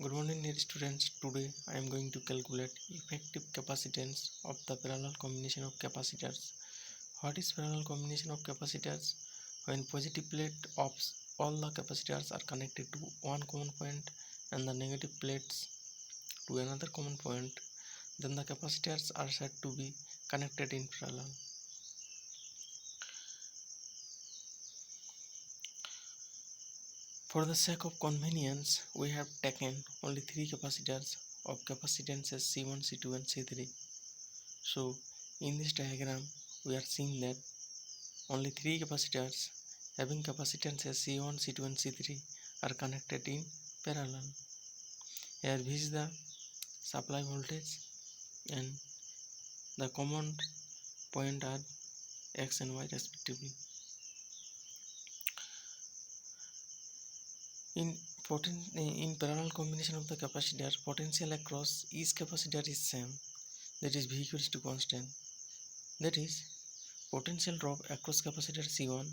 Good morning dear students. Today I am going to calculate effective capacitance of the parallel combination of capacitors. What is parallel combination of capacitors? When positive plate of all the capacitors are connected to one common point and the negative plates to another common point, then the capacitors are said to be connected in parallel. For the sake of convenience, we have taken only three capacitors of capacitances C1, C2 and C3. So in this diagram we are seeing that only three capacitors having capacitances C1, C2 and C3 are connected in parallel. Here V is the supply voltage and the common point are X and Y respectively. In parallel combination of the capacitor, potential across each capacitor is same, that is V equals to constant. That is, potential drop across capacitor C1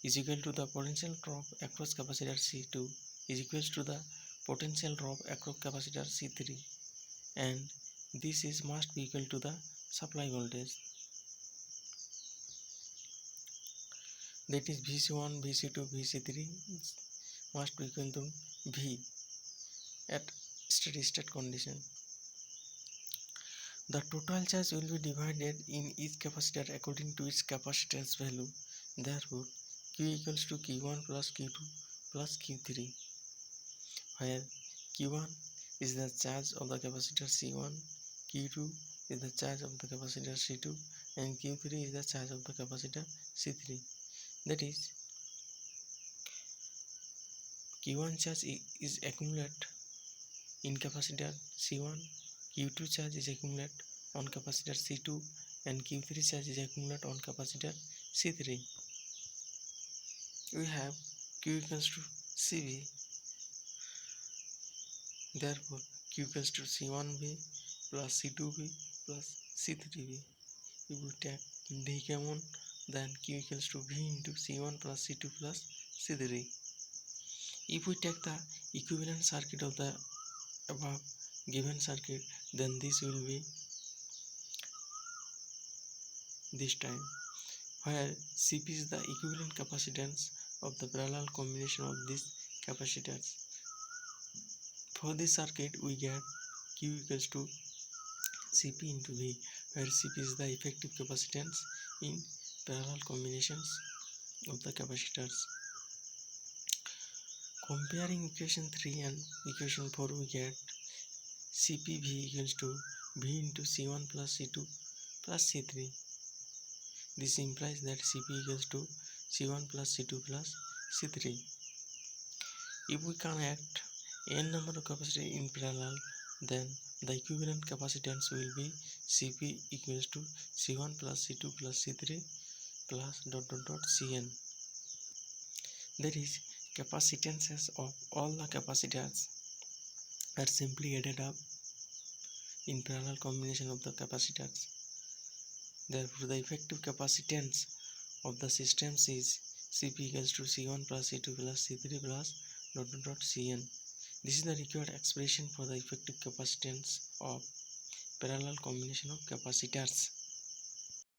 is equal to the potential drop across capacitor C2 is equals to the potential drop across capacitor C3, and this is must be equal to the supply voltage, that is Vc1, Vc2, Vc3 must be equal to V at steady state condition. The total charge will be divided in each capacitor according to its capacitance value. Therefore, Q equals to Q1 plus Q2 plus Q3, where Q1 is the charge of the capacitor C1, Q2 is the charge of the capacitor C2, and Q3 is the charge of the capacitor C3. That is, Q1 charge is accumulated in capacitor C1, Q2 charge is accumulated on capacitor C2, and Q3 charge is accumulated on capacitor C3. We have Q equals to CV. Therefore, Q equals to C1V plus C2V plus C3V. If we take D common, then Q equals to V into C1 plus C2 plus C3. If we take the equivalent circuit of the above given circuit, then this will be this time, where Cp is the equivalent capacitance of the parallel combination of these capacitors. For this circuit we get Q equals to Cp into V, where Cp is the effective capacitance in parallel combinations of the capacitors. Comparing equation 3 and equation 4, we get CPV equals to V into C1 plus C2 plus C3. This implies that Cp equals to C1 plus C2 plus C3. If we connect n number of capacitors in parallel, then the equivalent capacitance will be Cp equals to C1 plus C2 plus C3 plus Cn. That is, capacitances of all the capacitors are simply added up in parallel combination of the capacitors. Therefore, the effective capacitance of the systems is Cp equals to C1 plus C2 plus C3 plus Cn. This is the required expression for the effective capacitance of parallel combination of capacitors.